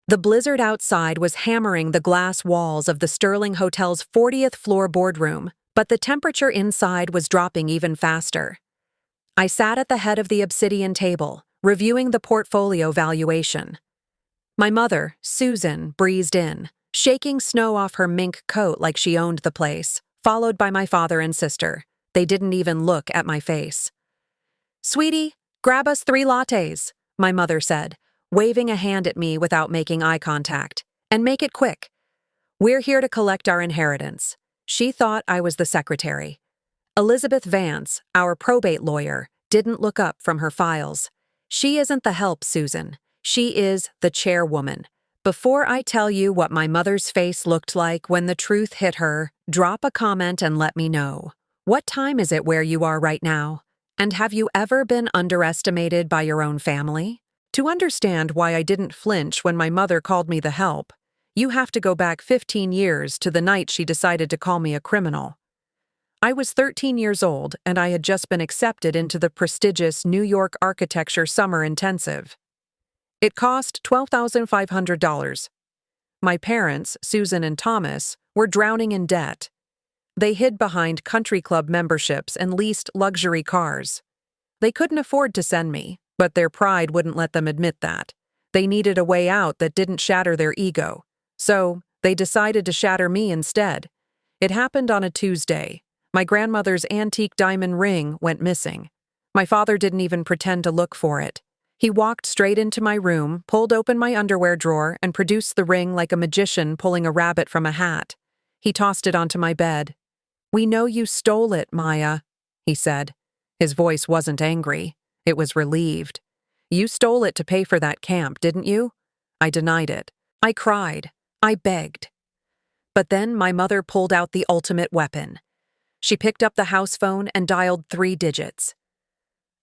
The blizzard outside was hammering the glass walls of the Sterling Hotel's 40th floor boardroom, but the temperature inside was dropping even faster. I sat at the head of the obsidian table, reviewing the portfolio valuation. My mother, Susan, breezed in, shaking snow off her mink coat like she owned the place, followed by my father and sister. They didn't even look at my face. "Sweetie, grab us 3 lattes," my mother said, waving a hand at me without making eye contact. "And make it quick. We're here to collect our inheritance." She thought I was the secretary. Elizabeth Vance, our probate lawyer, didn't look up from her files. "She isn't the help, Susan. She is the chairwoman." Before I tell you what my mother's face looked like when the truth hit her, drop a comment and let me know. What time is it where you are right now? And have you ever been underestimated by your own family? To understand why I didn't flinch when my mother called me the help, you have to go back 15 years to the night she decided to call me a criminal. I was 13 years old and I had just been accepted into the prestigious New York Architecture Summer Intensive. It cost $12,500. My parents, Susan and Thomas, were drowning in debt. They hid behind country club memberships and leased luxury cars. They couldn't afford to send me, but their pride wouldn't let them admit that. They needed a way out that didn't shatter their ego. So, they decided to shatter me instead. It happened on a Tuesday. My grandmother's antique diamond ring went missing. My father didn't even pretend to look for it. He walked straight into my room, pulled open my underwear drawer, and produced the ring like a magician pulling a rabbit from a hat. He tossed it onto my bed. "We know you stole it, Maya," he said. His voice wasn't angry. It was relieved. "You stole it to pay for that camp, didn't you?" I denied it. I cried. I begged. But then my mother pulled out the ultimate weapon. She picked up the house phone and dialed 3 digits.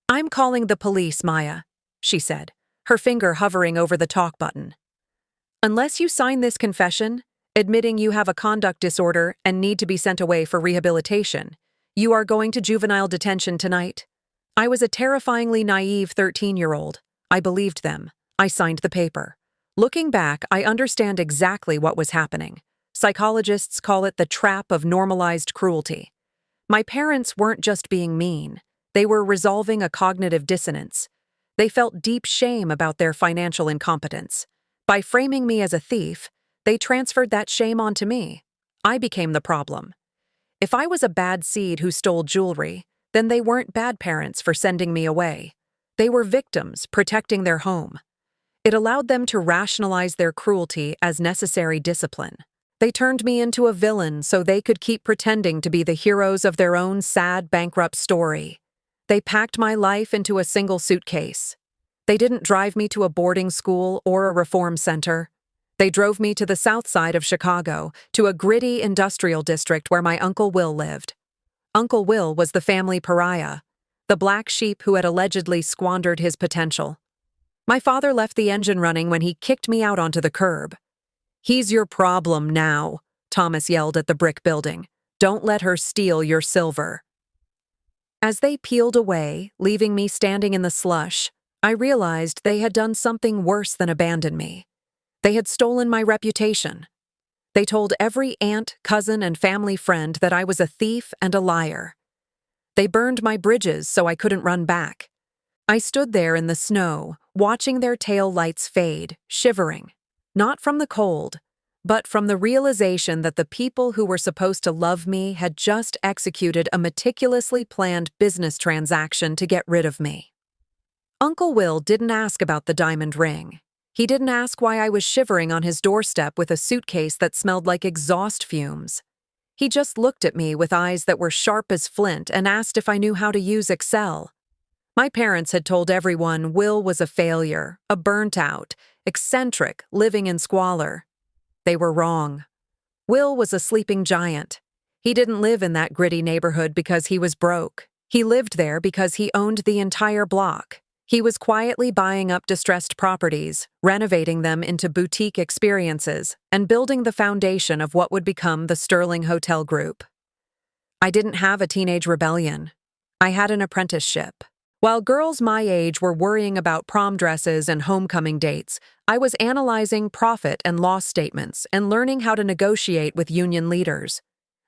"I'm calling the police, Maya," she said, her finger hovering over the talk button. "Unless you sign this confession, admitting you have a conduct disorder and need to be sent away for rehabilitation, you are going to juvenile detention tonight." I was a terrifyingly naive 13-year-old. I believed them. I signed the paper. Looking back, I understand exactly what was happening. Psychologists call it the trap of normalized cruelty. My parents weren't just being mean. They were resolving a cognitive dissonance. They felt deep shame about their financial incompetence. By framing me as a thief, they transferred that shame onto me. I became the problem. If I was a bad seed who stole jewelry, then they weren't bad parents for sending me away. They were victims protecting their home. It allowed them to rationalize their cruelty as necessary discipline. They turned me into a villain so they could keep pretending to be the heroes of their own sad, bankrupt story. They packed my life into a single suitcase. They didn't drive me to a boarding school or a reform center. They drove me to the south side of Chicago, to a gritty industrial district where my Uncle Will lived. Uncle Will was the family pariah, the black sheep who had allegedly squandered his potential. My father left the engine running when he kicked me out onto the curb. "He's your problem now," Thomas yelled at the brick building. "Don't let her steal your silver." As they peeled away, leaving me standing in the slush, I realized they had done something worse than abandon me. They had stolen my reputation. They told every aunt, cousin, and family friend that I was a thief and a liar. They burned my bridges so I couldn't run back. I stood there in the snow, watching their tail lights fade, shivering. Not from the cold, but from the realization that the people who were supposed to love me had just executed a meticulously planned business transaction to get rid of me. Uncle Will didn't ask about the diamond ring. He didn't ask why I was shivering on his doorstep with a suitcase that smelled like exhaust fumes. He just looked at me with eyes that were sharp as flint and asked if I knew how to use Excel. My parents had told everyone Will was a failure, a burnt-out, eccentric, living in squalor. They were wrong. Will was a sleeping giant. He didn't live in that gritty neighborhood because he was broke. He lived there because he owned the entire block. He was quietly buying up distressed properties, renovating them into boutique experiences, and building the foundation of what would become the Sterling Hotel Group. I didn't have a teenage rebellion. I had an apprenticeship. While girls my age were worrying about prom dresses and homecoming dates, I was analyzing profit and loss statements and learning how to negotiate with union leaders.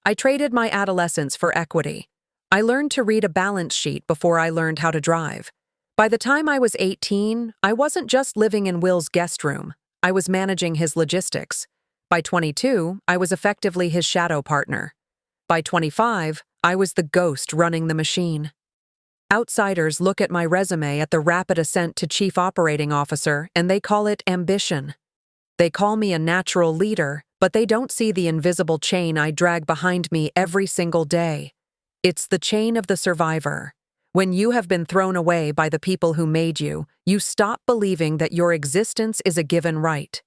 I traded my adolescence for equity. I learned to read a balance sheet before I learned how to drive. By the time I was 18, I wasn't just living in Will's guest room. I was managing his logistics. By 22, I was effectively his shadow partner. By 25, I was the ghost running the machine. Outsiders look at my resume at the rapid ascent to chief operating officer and they call it ambition. They call me a natural leader, but they don't see the invisible chain I drag behind me every single day. It's the chain of the survivor. When you have been thrown away by the people who made you, you stop believing that your existence is a given right.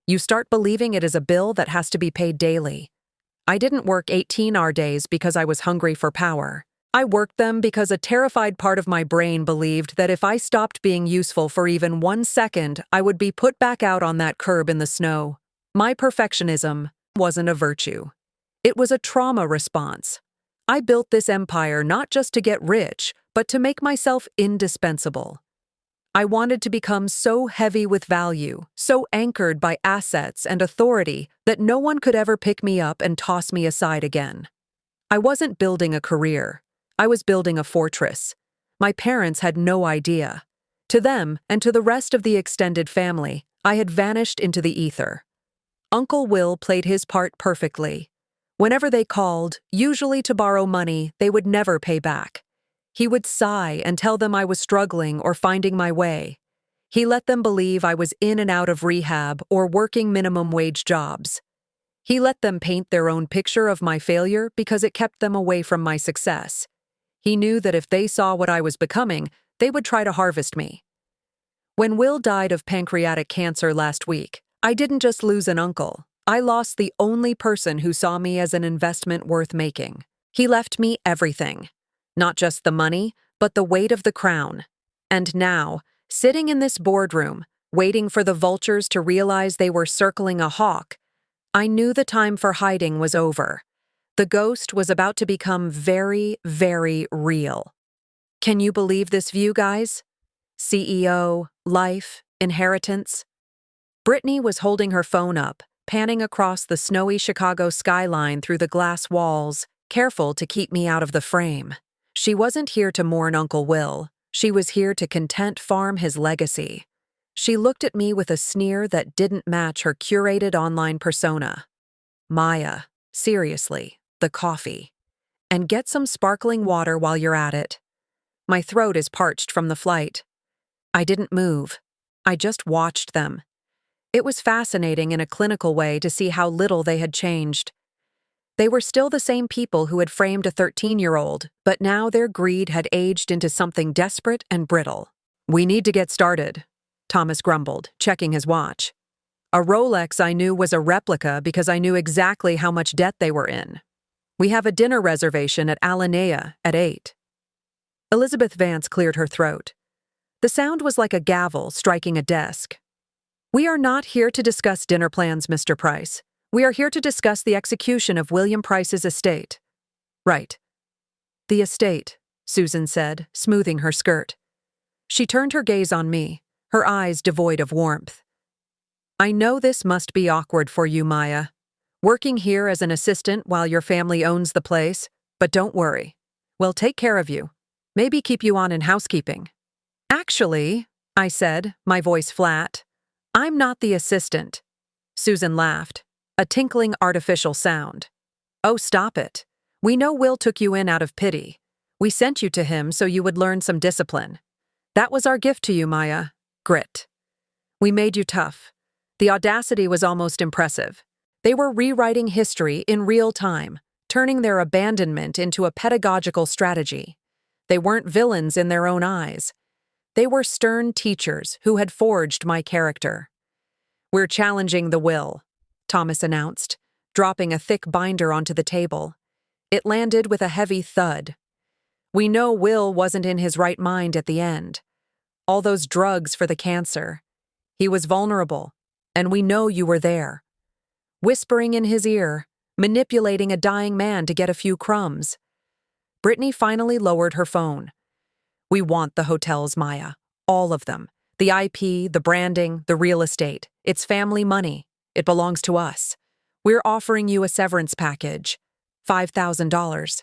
You start believing it is a bill that has to be paid daily. I didn't work 18-hour days because I was hungry for power. I worked them because a terrified part of my brain believed that if I stopped being useful for even 1 second, I would be put back out on that curb in the snow. My perfectionism wasn't a virtue. It was a trauma response. I built this empire not just to get rich, but to make myself indispensable. I wanted to become so heavy with value, so anchored by assets and authority that no one could ever pick me up and toss me aside again. I wasn't building a career. I was building a fortress. My parents had no idea. To them, and to the rest of the extended family, I had vanished into the ether. Uncle Will played his part perfectly. Whenever they called, usually to borrow money they would never pay back. He would sigh and tell them I was struggling or finding my way. He let them believe I was in and out of rehab or working minimum wage jobs. He let them paint their own picture of my failure because it kept them away from my success. He knew that if they saw what I was becoming, they would try to harvest me. When Will died of pancreatic cancer last week, I didn't just lose an uncle. I lost the only person who saw me as an investment worth making. He left me everything. Not just the money, but the weight of the crown. And now, sitting in this boardroom, waiting for the vultures to realize they were circling a hawk, I knew the time for hiding was over. The ghost was about to become very, very real. Can you believe this view, guys? CEO, life, inheritance. Brittany was holding her phone up, panning across the snowy Chicago skyline through the glass walls, careful to keep me out of the frame. She wasn't here to mourn Uncle Will. She was here to content farm his legacy. She looked at me with a sneer that didn't match her curated online persona. Maya, seriously, the coffee. And get some sparkling water while you're at it. My throat is parched from the flight. I didn't move. I just watched them. It was fascinating in a clinical way to see how little they had changed. They were still the same people who had framed a 13-year-old, but now their greed had aged into something desperate and brittle. "We need to get started," Thomas grumbled, checking his watch. A Rolex I knew was a replica because I knew exactly how much debt they were in. "We have a dinner reservation at Alinea at 8. Elizabeth Vance cleared her throat. The sound was like a gavel striking a desk. "We are not here to discuss dinner plans, Mr. Price. We are here to discuss the execution of William Price's estate." "Right." "The estate," Susan said, smoothing her skirt. She turned her gaze on me, her eyes devoid of warmth. "I know this must be awkward for you, Maya. Working here as an assistant while your family owns the place, but don't worry. We'll take care of you. Maybe keep you on in housekeeping." "Actually," I said, my voice flat, "I'm not the assistant." Susan laughed, a tinkling artificial sound. "Oh, stop it. We know Will took you in out of pity. We sent you to him so you would learn some discipline. That was our gift to you, Maya. Grit. We made you tough." The audacity was almost impressive. They were rewriting history in real time, turning their abandonment into a pedagogical strategy. They weren't villains in their own eyes. They were stern teachers who had forged my character. "We're challenging the will," Thomas announced, dropping a thick binder onto the table. It landed with a heavy thud. "We know Will wasn't in his right mind at the end. All those drugs for the cancer. He was vulnerable, and we know you were there. Whispering in his ear, manipulating a dying man to get a few crumbs." Brittany finally lowered her phone. "We want the hotels, Maya. All of them. The IP, the branding, the real estate. It's family money. It belongs to us. We're offering you a severance package. $5,000.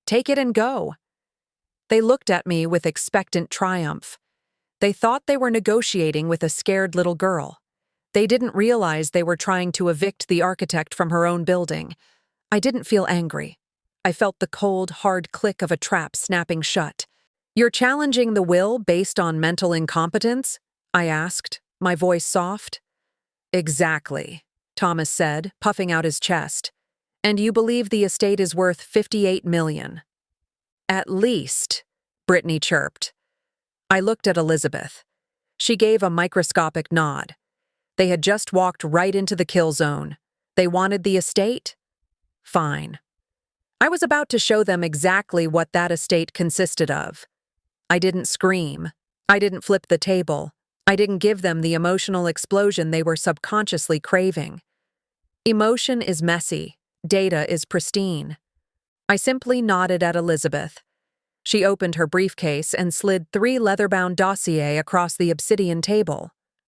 Take it and go. They looked at me with expectant triumph. They thought they were negotiating with a scared little girl. They didn't realize they were trying to evict the architect from her own building. I didn't feel angry. I felt the cold, hard click of a trap snapping shut. "You're challenging the will based on mental incompetence?" I asked, my voice soft. "Exactly," Thomas said, puffing out his chest. "And you believe the estate is worth $58 million. "At least," Brittany chirped. I looked at Elizabeth. She gave a microscopic nod. They had just walked right into the kill zone. They wanted the estate? Fine. I was about to show them exactly what that estate consisted of. I didn't scream. I didn't flip the table. I didn't give them the emotional explosion they were subconsciously craving. Emotion is messy. Data is pristine. I simply nodded at Elizabeth. She opened her briefcase and slid 3 leather-bound dossiers across the obsidian table.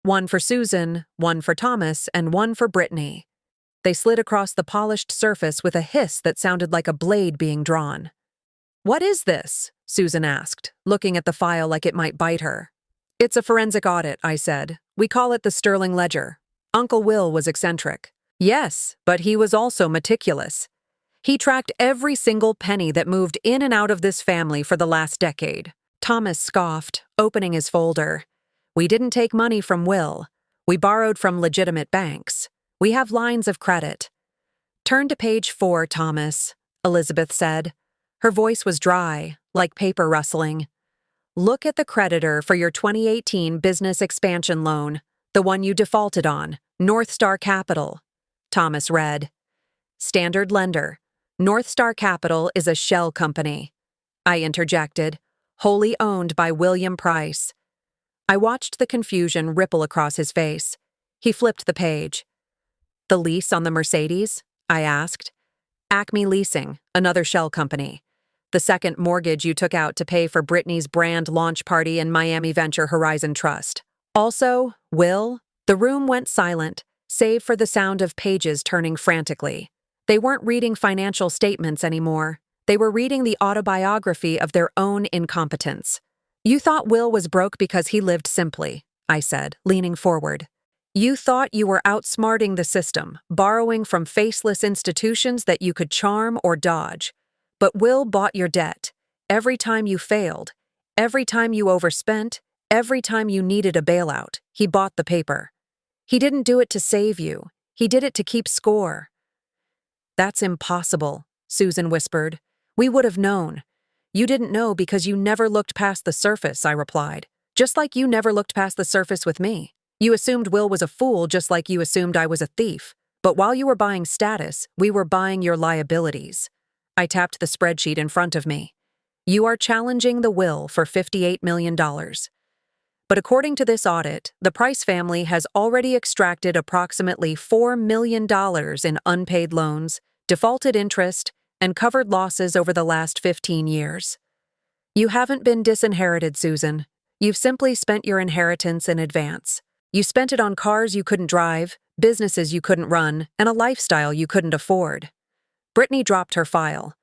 One for Susan, one for Thomas, and one for Brittany. They slid across the polished surface with a hiss that sounded like a blade being drawn. "What is this?" Susan asked, looking at the file like it might bite her. "It's a forensic audit," I said. "We call it the Sterling Ledger. Uncle Will was eccentric." "Yes, but he was also meticulous. He tracked every single penny that moved in and out of this family for the last decade." Thomas scoffed, opening his folder. "We didn't take money from Will. We borrowed from legitimate banks. We have lines of credit." "Turn to page 4, Thomas," Elizabeth said. Her voice was dry, like paper rustling. "Look at the creditor for your 2018 business expansion loan, the one you defaulted on, North Star Capital." Thomas read. "Standard lender. North Star Capital is a shell company." I interjected, "Wholly owned by William Price." I watched the confusion ripple across his face. He flipped the page. "The lease on the Mercedes?" I asked. "Acme Leasing, another shell company. The second mortgage you took out to pay for Brittany's brand launch party in Miami Venture Horizon Trust. Also, Will." The room went silent, save for the sound of pages turning frantically. They weren't reading financial statements anymore. They were reading the autobiography of their own incompetence. "You thought Will was broke because he lived simply," I said, leaning forward. "You thought you were outsmarting the system, borrowing from faceless institutions that you could charm or dodge. But Will bought your debt. Every time you failed, every time you overspent, every time you needed a bailout, he bought the paper. He didn't do it to save you. He did it to keep score." "That's impossible," Susan whispered. "We would have known." "You didn't know because you never looked past the surface," I replied. "Just like you never looked past the surface with me. You assumed Will was a fool just like you assumed I was a thief. But while you were buying status, we were buying your liabilities." I tapped the spreadsheet in front of me. "You are challenging the will for $58 million. But according to this audit, the Price family has already extracted approximately $4 million in unpaid loans, defaulted interest, and covered losses over the last 15 years. You haven't been disinherited, Susan. You've simply spent your inheritance in advance. You spent it on cars you couldn't drive, businesses you couldn't run, and a lifestyle you couldn't afford." Brittany dropped her file.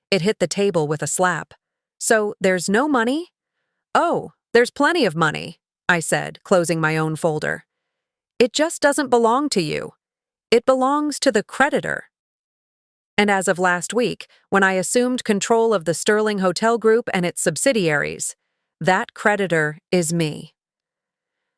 It hit the table with a slap. "So, there's no money?" "Oh, there's plenty of money," I said, closing my own folder. "It just doesn't belong to you. It belongs to the creditor." And as of last week, when I assumed control of the Sterling Hotel Group and its subsidiaries, that creditor is me.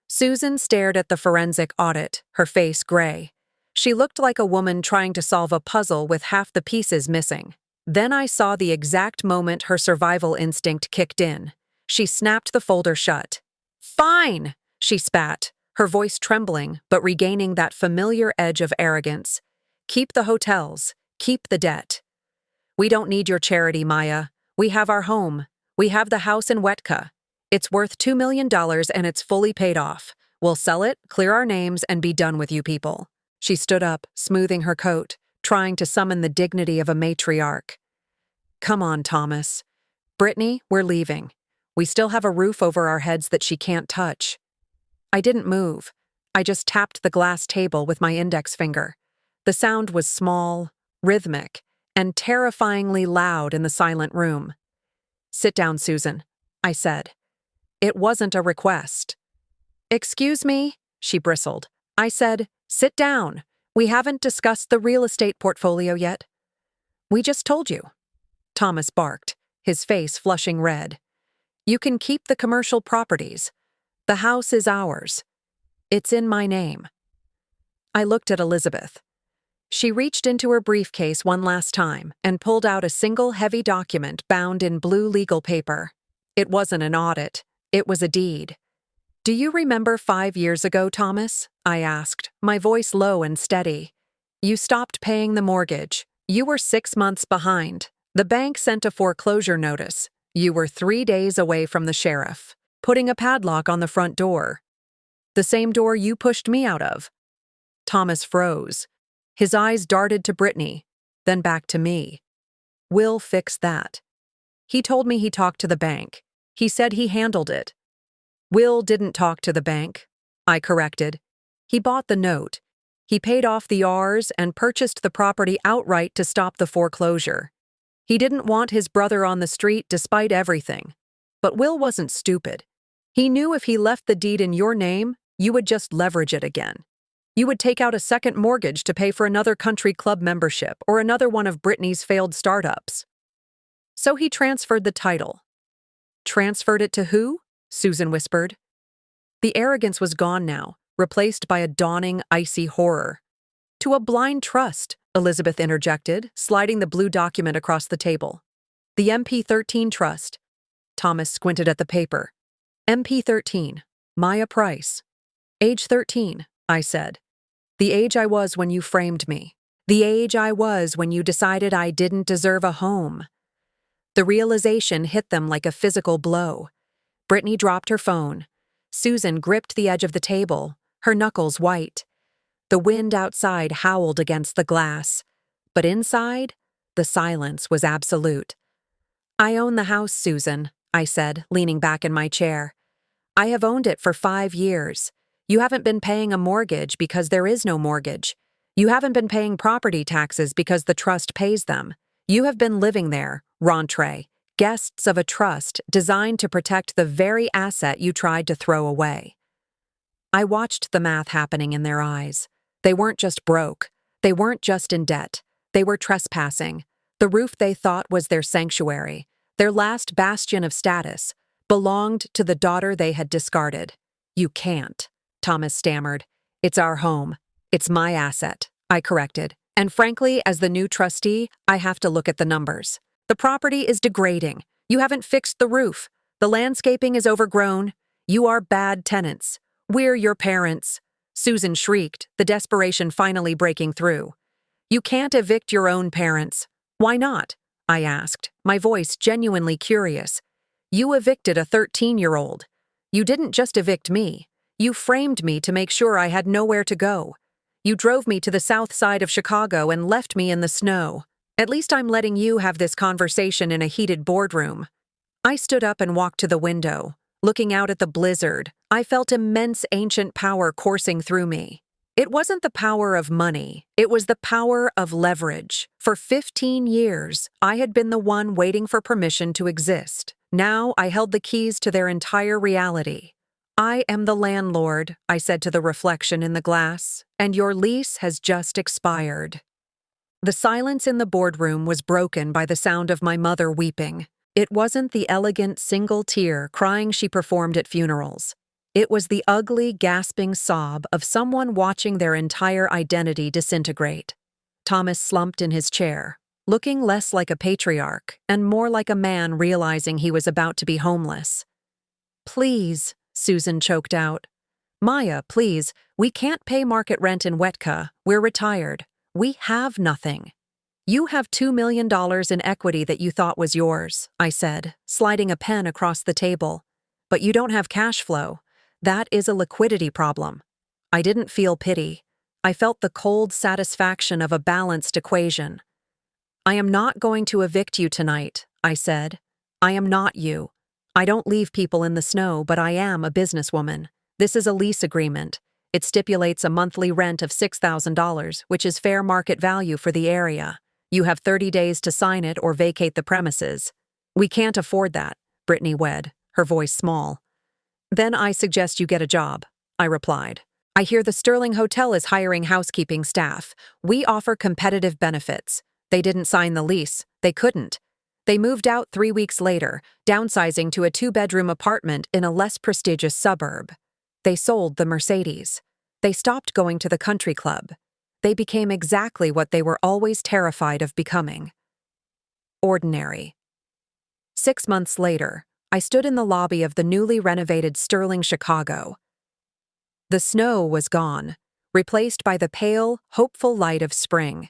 Susan stared at the forensic audit, her face gray. She looked like a woman trying to solve a puzzle with half the pieces missing. Then I saw the exact moment her survival instinct kicked in. She snapped the folder shut. "Fine!" she spat, her voice trembling but regaining that familiar edge of arrogance. "Keep the hotels. Keep the debt. We don't need your charity, Maya. We have our home. We have the house in Wetka. It's worth $2 million and it's fully paid off. We'll sell it, clear our names, and be done with you people." She stood up, smoothing her coat, trying to summon the dignity of a matriarch. "Come on, Thomas. Brittany, we're leaving. We still have a roof over our heads that she can't touch." I didn't move. I just tapped the glass table with my index finger. The sound was small, rhythmic, and terrifyingly loud in the silent room. "Sit down, Susan," I said. It wasn't a request. "Excuse me?" she bristled. I said, "Sit down. We haven't discussed the real estate portfolio yet." "We just told you," Thomas barked, his face flushing red. "You can keep the commercial properties. The house is ours. It's in my name." I looked at Elizabeth. She reached into her briefcase one last time and pulled out a single heavy document bound in blue legal paper. It wasn't an audit. It was a deed. "Do you remember 5 years ago, Thomas?" I asked, my voice low and steady. "You stopped paying the mortgage. You were 6 months behind. The bank sent a foreclosure notice. You were 3 days away from the sheriff, putting a padlock on the front door. The same door you pushed me out of." Thomas froze. His eyes darted to Brittany, then back to me. "Will fixed that. He told me he talked to the bank. He said he handled it." "Will didn't talk to the bank," I corrected. "He bought the note. He paid off the Rs and purchased the property outright to stop the foreclosure. He didn't want his brother on the street despite everything. But Will wasn't stupid. He knew if he left the deed in your name, you would just leverage it again. You would take out a second mortgage to pay for another country club membership or another one of Brittany's failed startups. So he transferred the title." "Transferred it to who?" Susan whispered. The arrogance was gone now, replaced by a dawning, icy horror. "To a blind trust," Elizabeth interjected, sliding the blue document across the table. "The MP13 trust." Thomas squinted at the paper. "MP13, Maya Price. Age 13, I said. The age I was when you framed me. The age I was when you decided I didn't deserve a home." The realization hit them like a physical blow. Brittany dropped her phone. Susan gripped the edge of the table, her knuckles white. The wind outside howled against the glass, but inside, the silence was absolute. "I own the house, Susan," I said, leaning back in my chair. "I have owned it for 5 years. You haven't been paying a mortgage because there is no mortgage. You haven't been paying property taxes because the trust pays them. You have been living there, rentrée, guests of a trust designed to protect the very asset you tried to throw away." I watched the math happening in their eyes. They weren't just broke. They weren't just in debt. They were trespassing. The roof they thought was their sanctuary, their last bastion of status, belonged to the daughter they had discarded. "You can't," Thomas stammered. "It's our home. It's my asset," I corrected. "And frankly, as the new trustee, I have to look at the numbers. The property is degrading. You haven't fixed the roof. The landscaping is overgrown. You are bad tenants. We're your parents." Susan shrieked, the desperation finally breaking through. "You can't evict your own parents." "Why not?" I asked, my voice genuinely curious. "You evicted a 13-year-old. You didn't just evict me. You framed me to make sure I had nowhere to go. You drove me to the south side of Chicago and left me in the snow. At least I'm letting you have this conversation in a heated boardroom." I stood up and walked to the window. Looking out at the blizzard, I felt immense ancient power coursing through me. It wasn't the power of money, it was the power of leverage. For 15 years, I had been the one waiting for permission to exist. Now I held the keys to their entire reality. "I am the landlord," I said to the reflection in the glass, "and your lease has just expired." The silence in the boardroom was broken by the sound of my mother weeping. It wasn't the elegant single tear crying she performed at funerals. It was the ugly, gasping sob of someone watching their entire identity disintegrate. Thomas slumped in his chair, looking less like a patriarch and more like a man realizing he was about to be homeless. "Please," Susan choked out. "Maya, please, we can't pay market rent in Wetka. We're retired. We have nothing." "You have $2 million in equity that you thought was yours," I said, sliding a pen across the table. "But you don't have cash flow. That is a liquidity problem." I didn't feel pity. I felt the cold satisfaction of a balanced equation. "I am not going to evict you tonight," I said. "I am not you. I don't leave people in the snow, but I am a businesswoman. This is a lease agreement. It stipulates a monthly rent of $6,000, which is fair market value for the area. You have 30 days to sign it or vacate the premises. We can't afford that, Brittany wed, her voice small. Then I suggest you get a job, I replied. I hear the Sterling Hotel is hiring housekeeping staff. We offer competitive benefits. They didn't sign the lease. They couldn't. They moved out 3 weeks later, downsizing to a 2-bedroom apartment in a less prestigious suburb. They sold the Mercedes. They stopped going to the country club. They became exactly what they were always terrified of becoming. Ordinary. 6 months later, I stood in the lobby of the newly renovated Sterling Chicago. The snow was gone, replaced by the pale, hopeful light of spring.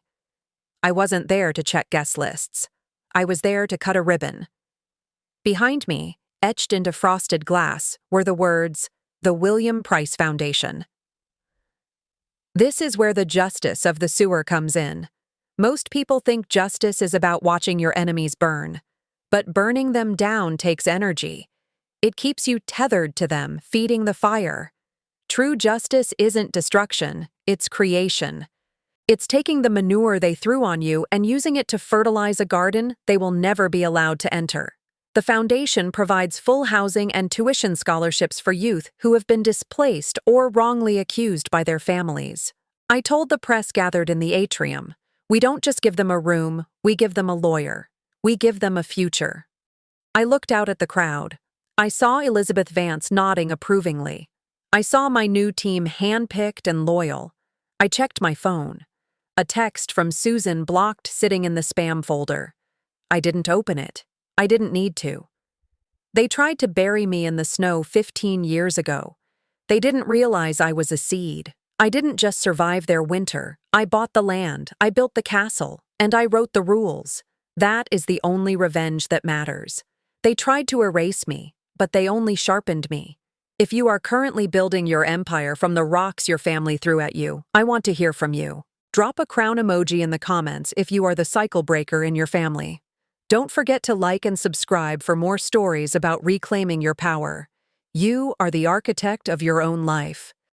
I wasn't there to check guest lists. I was there to cut a ribbon. Behind me, etched into frosted glass, were the words, "The William Price Foundation." This is where the justice of the sewer comes in. Most people think justice is about watching your enemies burn. But burning them down takes energy. It keeps you tethered to them, feeding the fire. True justice isn't destruction, it's creation. It's taking the manure they threw on you and using it to fertilize a garden they will never be allowed to enter. The foundation provides full housing and tuition scholarships for youth who have been displaced or wrongly accused by their families. I told the press gathered in the atrium, we don't just give them a room, we give them a lawyer. We give them a future. I looked out at the crowd. I saw Elizabeth Vance nodding approvingly. I saw my new team handpicked and loyal. I checked my phone. A text from Susan blocked sitting in the spam folder. I didn't open it. I didn't need to. They tried to bury me in the snow 15 years ago. They didn't realize I was a seed. I didn't just survive their winter. I bought the land, I built the castle, and I wrote the rules. That is the only revenge that matters. They tried to erase me, but they only sharpened me. If you are currently building your empire from the rocks your family threw at you, I want to hear from you. Drop a crown emoji in the comments if you are the cycle breaker in your family. Don't forget to like and subscribe for more stories about reclaiming your power. You are the architect of your own life.